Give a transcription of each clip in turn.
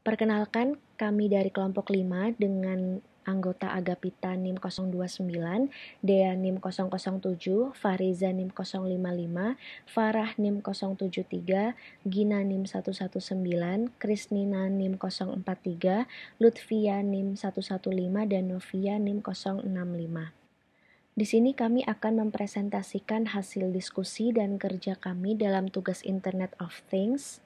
Perkenalkan, kami dari kelompok 5 dengan anggota Agapita NIM 029, Dea NIM 007, Fariza NIM 055, Farah NIM 073, Gina NIM 119, Krisnina NIM 043, Lutfia NIM 115, dan Novia NIM 065. Di sini kami akan mempresentasikan hasil diskusi dan kerja kami dalam tugas Internet of Things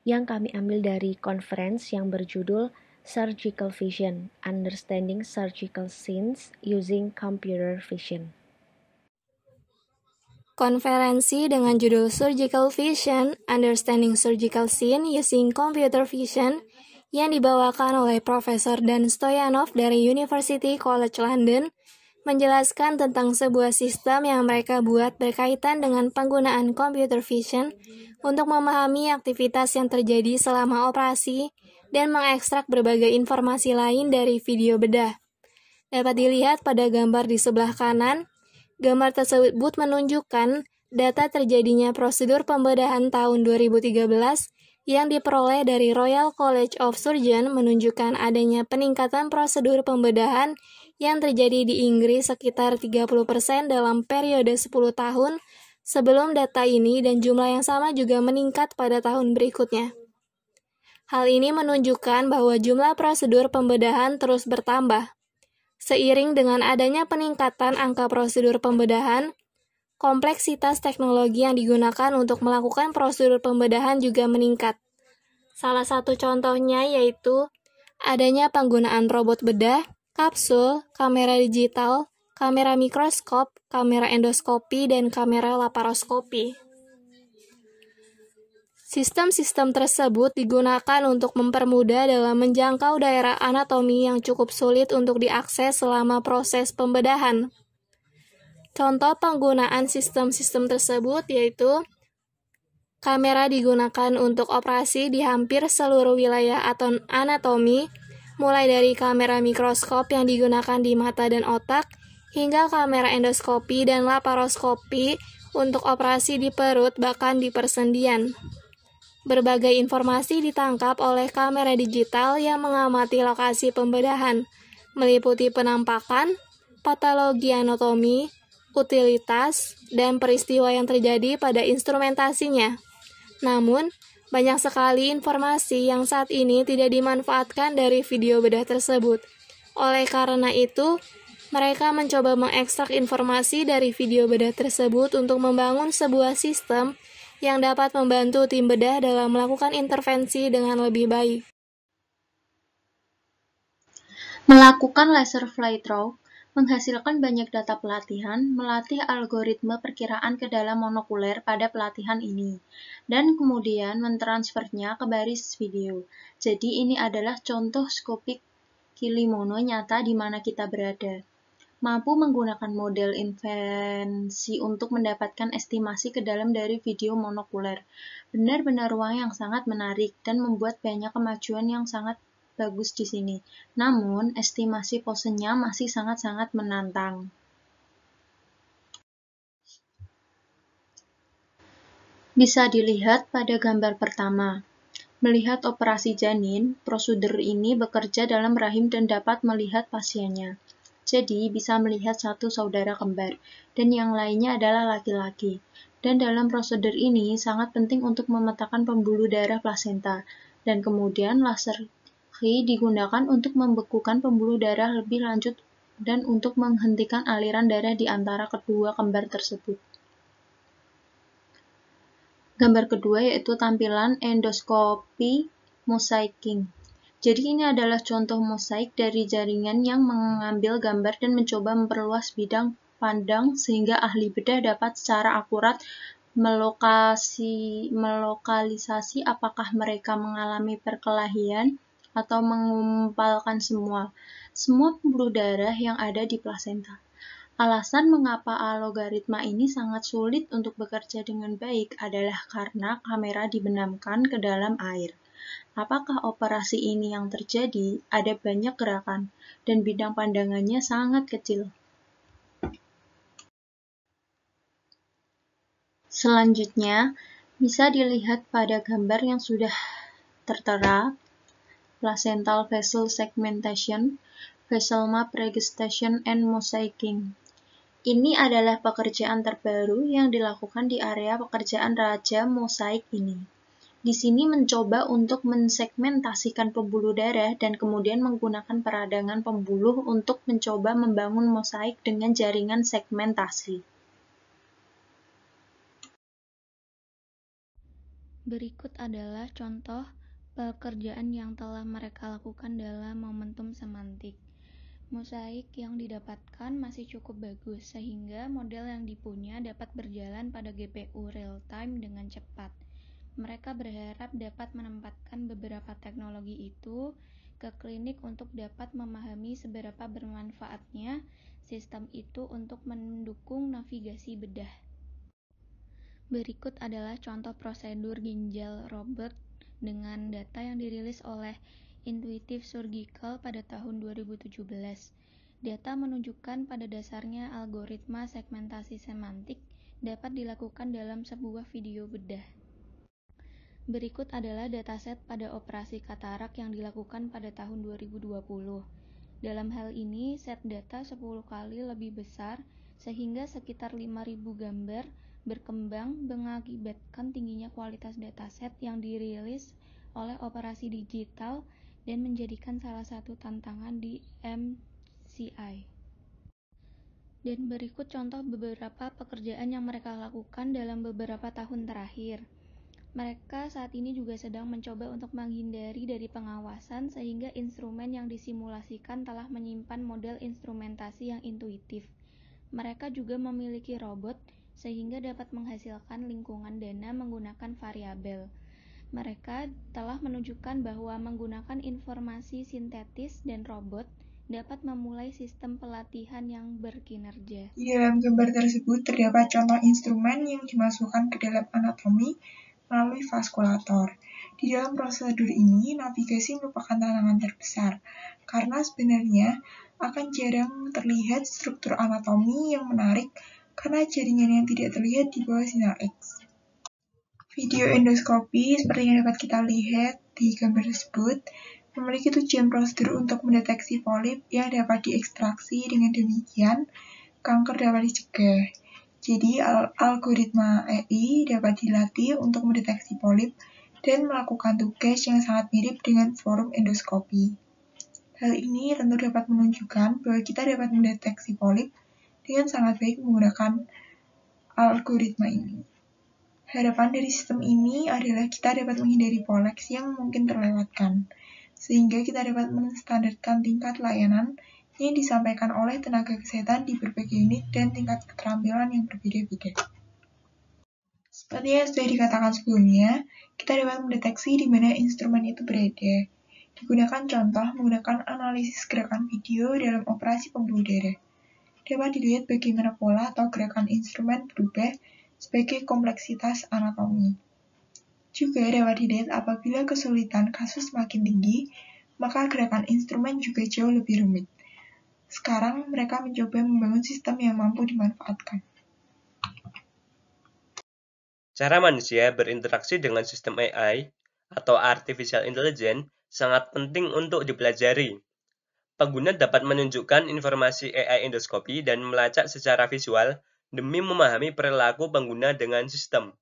yang kami ambil dari conference yang berjudul Surgical Vision, Understanding Surgical Scenes Using Computer Vision. Konferensi dengan judul Surgical Vision, Understanding Surgical Scene Using Computer Vision yang dibawakan oleh Profesor Dan Stoyanov dari University College London menjelaskan tentang sebuah sistem yang mereka buat berkaitan dengan penggunaan computer vision untuk memahami aktivitas yang terjadi selama operasi dan mengekstrak berbagai informasi lain dari video bedah. Dapat dilihat pada gambar di sebelah kanan. Gambar tersebut menunjukkan data terjadinya prosedur pembedahan tahun 2013 yang diperoleh dari Royal College of Surgeons menunjukkan adanya peningkatan prosedur pembedahan yang terjadi di Inggris sekitar 30% dalam periode 10 tahun sebelum data ini, dan jumlah yang sama juga meningkat pada tahun berikutnya. Hal ini menunjukkan bahwa jumlah prosedur pembedahan terus bertambah. Seiring dengan adanya peningkatan angka prosedur pembedahan, kompleksitas teknologi yang digunakan untuk melakukan prosedur pembedahan juga meningkat. Salah satu contohnya yaitu adanya penggunaan robot bedah, kapsul, kamera digital, kamera mikroskop, kamera endoskopi, dan kamera laparoskopi. Sistem-sistem tersebut digunakan untuk mempermudah dalam menjangkau daerah anatomi yang cukup sulit untuk diakses selama proses pembedahan. Contoh penggunaan sistem-sistem tersebut yaitu kamera digunakan untuk operasi di hampir seluruh wilayah atau anatomi, mulai dari kamera mikroskop yang digunakan di mata dan otak, hingga kamera endoskopi dan laparoskopi untuk operasi di perut, bahkan di persendian. Berbagai informasi ditangkap oleh kamera digital yang mengamati lokasi pembedahan, meliputi penampakan, patologi anatomi, utilitas, dan peristiwa yang terjadi pada instrumentasinya. Namun, banyak sekali informasi yang saat ini tidak dimanfaatkan dari video bedah tersebut. Oleh karena itu, mereka mencoba mengekstrak informasi dari video bedah tersebut untuk membangun sebuah sistem yang dapat membantu tim bedah dalam melakukan intervensi dengan lebih baik. Melakukan laser fly through menghasilkan banyak data pelatihan, melatih algoritma perkiraan ke dalam monokuler pada pelatihan ini, dan kemudian mentransfernya ke baris video. Jadi ini adalah contoh skopik kilimono nyata di mana kita berada. Mampu menggunakan model invensi untuk mendapatkan estimasi ke dalam dari video monokuler. Benar-benar ruang yang sangat menarik dan membuat banyak kemajuan yang sangat bagus di sini. Namun, estimasi posenya masih sangat-sangat menantang. Bisa dilihat pada gambar pertama. Melihat operasi janin, prosedur ini bekerja dalam rahim dan dapat melihat pasiennya. Jadi, bisa melihat satu saudara kembar, dan yang lainnya adalah laki-laki. Dan dalam prosedur ini sangat penting untuk memetakan pembuluh darah plasenta, dan kemudian laser digunakan untuk membekukan pembuluh darah lebih lanjut dan untuk menghentikan aliran darah di antara kedua kembar tersebut. Gambar kedua yaitu tampilan endoskopi mosaiking. Jadi ini adalah contoh mosaik dari jaringan yang mengambil gambar dan mencoba memperluas bidang pandang sehingga ahli bedah dapat secara akurat melokalisasi apakah mereka mengalami perkelahian atau mengumpalkan semua pembuluh darah yang ada di plasenta. Alasan mengapa algoritma ini sangat sulit untuk bekerja dengan baik adalah karena kamera dibenamkan ke dalam air. Apakah operasi ini yang terjadi? Ada banyak gerakan, dan bidang pandangannya sangat kecil. Selanjutnya, bisa dilihat pada gambar yang sudah tertera placental vessel segmentation, vessel map registration, and mosaicing. Ini adalah pekerjaan terbaru yang dilakukan di area pekerjaan Raja Mosaik ini. Di sini mencoba untuk mensegmentasikan pembuluh darah dan kemudian menggunakan peradangan pembuluh untuk mencoba membangun mosaik dengan jaringan segmentasi. Berikut adalah contoh pekerjaan yang telah mereka lakukan dalam momentum semantik. Mosaik yang didapatkan masih cukup bagus, sehingga model yang dipunya dapat berjalan pada GPU real-time dengan cepat. Mereka berharap dapat menempatkan beberapa teknologi itu ke klinik untuk dapat memahami seberapa bermanfaatnya sistem itu untuk mendukung navigasi bedah. Berikut adalah contoh prosedur ginjal Robert dengan data yang dirilis oleh Intuitive Surgical pada tahun 2017. Data menunjukkan pada dasarnya algoritma segmentasi semantik dapat dilakukan dalam sebuah video bedah. Berikut adalah dataset pada operasi katarak yang dilakukan pada tahun 2020. Dalam hal ini, set data 10 kali lebih besar sehingga sekitar 5.000 gambar berkembang mengakibatkan tingginya kualitas dataset yang dirilis oleh operasi digital dan menjadikan salah satu tantangan di MCI. Dan berikut contoh beberapa pekerjaan yang mereka lakukan dalam beberapa tahun terakhir. Mereka saat ini juga sedang mencoba untuk menghindari dari pengawasan sehingga instrumen yang disimulasikan telah menyimpan model instrumentasi yang intuitif. Mereka juga memiliki robot sehingga dapat menghasilkan lingkungan dana menggunakan variabel. Mereka telah menunjukkan bahwa menggunakan informasi sintetis dan robot dapat memulai sistem pelatihan yang berkinerja. Di dalam gambar tersebut terdapat contoh instrumen yang dimasukkan ke dalam anatomi melalui vaskulator. Di dalam prosedur ini, navigasi merupakan tantangan terbesar, karena sebenarnya akan jarang terlihat struktur anatomi yang menarik karena jaringan yang tidak terlihat di bawah sinar X. Video endoskopi seperti yang dapat kita lihat di gambar tersebut memiliki tujuan prosedur untuk mendeteksi polip yang dapat diekstraksi. Dengan demikian, kanker dapat dicegah. Jadi, algoritma AI dapat dilatih untuk mendeteksi polip dan melakukan tugas yang sangat mirip dengan forum endoskopi. Hal ini tentu dapat menunjukkan bahwa kita dapat mendeteksi polip dengan sangat baik menggunakan algoritma ini. Harapan dari sistem ini adalah kita dapat menghindari poleks yang mungkin terlewatkan, sehingga kita dapat menstandarkan tingkat layanan yang disampaikan oleh tenaga kesehatan di berbagai unit dan tingkat keterampilan yang berbeda-beda. Seperti yang sudah dikatakan sebelumnya, kita dapat mendeteksi di mana instrumen itu berada. Digunakan contoh menggunakan analisis gerakan video dalam operasi pembuluh darah. Dapat dilihat bagaimana pola atau gerakan instrumen berubah sebagai kompleksitas anatomi. Juga dapat dilihat apabila kesulitan kasus makin tinggi, maka gerakan instrumen juga jauh lebih rumit. Sekarang mereka mencoba membangun sistem yang mampu dimanfaatkan. Cara manusia berinteraksi dengan sistem AI atau Artificial Intelligence sangat penting untuk dipelajari. Pengguna dapat menunjukkan informasi AI endoskopi dan melacak secara visual demi memahami perilaku pengguna dengan sistem.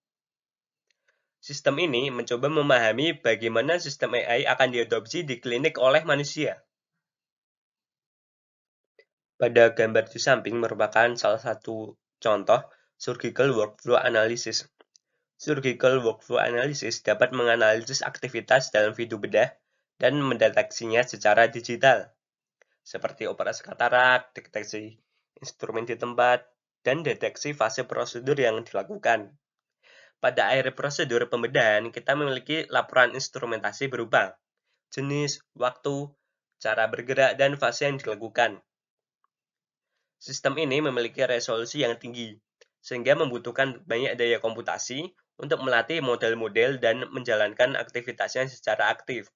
Sistem ini mencoba memahami bagaimana sistem AI akan diadopsi di klinik oleh manusia. Pada gambar di samping merupakan salah satu contoh surgical workflow analysis. Surgical workflow analysis dapat menganalisis aktivitas dalam video bedah dan mendeteksinya secara digital, seperti operasi katarak, deteksi instrumen di tempat, dan deteksi fase prosedur yang dilakukan. Pada akhir prosedur pembedahan, kita memiliki laporan instrumentasi berupa jenis, waktu, cara bergerak, dan fase yang dilakukan. Sistem ini memiliki resolusi yang tinggi, sehingga membutuhkan banyak daya komputasi untuk melatih model-model dan menjalankan aktivitasnya secara aktif.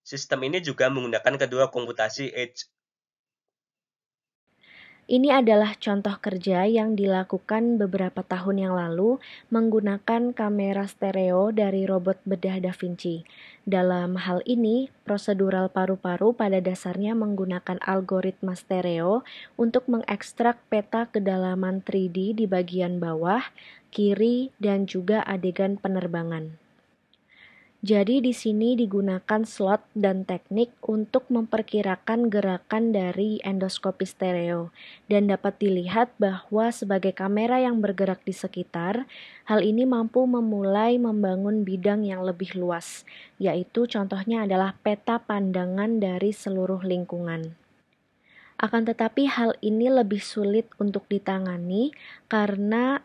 Sistem ini juga menggunakan kedua komputasi edge. Ini adalah contoh kerja yang dilakukan beberapa tahun yang lalu menggunakan kamera stereo dari robot bedah Da Vinci. Dalam hal ini, prosedural paru-paru pada dasarnya menggunakan algoritma stereo untuk mengekstrak peta kedalaman 3D di bagian bawah, kiri, dan juga adegan penerbangan. Jadi di sini digunakan slot dan teknik untuk memperkirakan gerakan dari endoskopi stereo dan dapat dilihat bahwa sebagai kamera yang bergerak di sekitar, hal ini mampu memulai membangun bidang yang lebih luas, yaitu contohnya adalah peta pandangan dari seluruh lingkungan. Akan tetapi hal ini lebih sulit untuk ditangani karena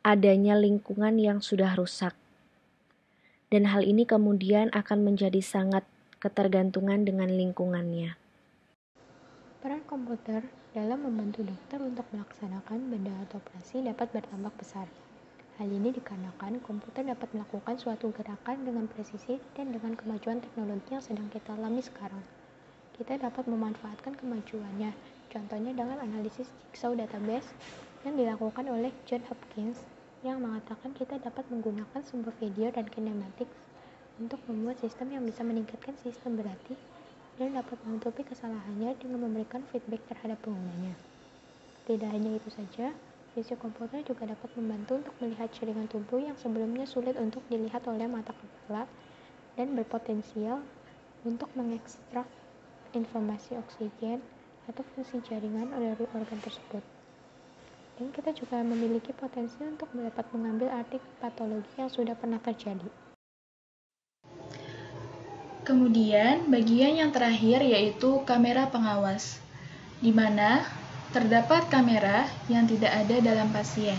adanya lingkungan yang sudah rusak. Dan hal ini kemudian akan menjadi sangat ketergantungan dengan lingkungannya. Peran komputer dalam membantu dokter untuk melaksanakan benda atau operasi dapat bertambah besar. Hal ini dikarenakan komputer dapat melakukan suatu gerakan dengan presisi dan dengan kemajuan teknologi yang sedang kita alami sekarang. Kita dapat memanfaatkan kemajuannya, contohnya dengan analisis jigsaw database yang dilakukan oleh John Hopkins, yang mengatakan kita dapat menggunakan sumber video dan kinematics untuk membuat sistem yang bisa meningkatkan sistem berarti dan dapat menutupi kesalahannya dengan memberikan feedback terhadap penggunanya. Tidak hanya itu saja, visi komputer juga dapat membantu untuk melihat jaringan tubuh yang sebelumnya sulit untuk dilihat oleh mata kepala dan berpotensial untuk mengekstrak informasi oksigen atau fungsi jaringan dari organ tersebut. Dan kita juga memiliki potensi untuk dapat mengambil arti patologi yang sudah pernah terjadi. Kemudian, bagian yang terakhir yaitu kamera pengawas, di mana terdapat kamera yang tidak ada dalam pasien,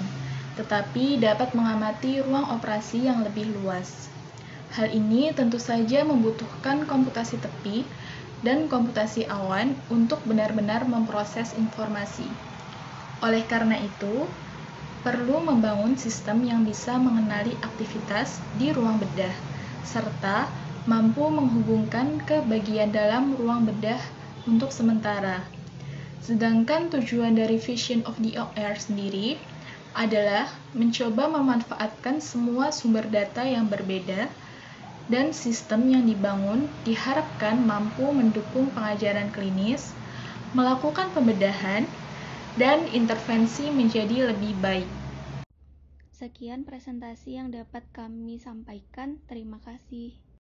tetapi dapat mengamati ruang operasi yang lebih luas. Hal ini tentu saja membutuhkan komputasi tepi dan komputasi awan untuk benar-benar memproses informasi. Oleh karena itu, perlu membangun sistem yang bisa mengenali aktivitas di ruang bedah, serta mampu menghubungkan ke bagian dalam ruang bedah untuk sementara. Sedangkan tujuan dari Vision of the OR sendiri adalah mencoba memanfaatkan semua sumber data yang berbeda dan sistem yang dibangun diharapkan mampu mendukung pengajaran klinis, melakukan pembedahan, dan intervensi menjadi lebih baik. Sekian presentasi yang dapat kami sampaikan. Terima kasih.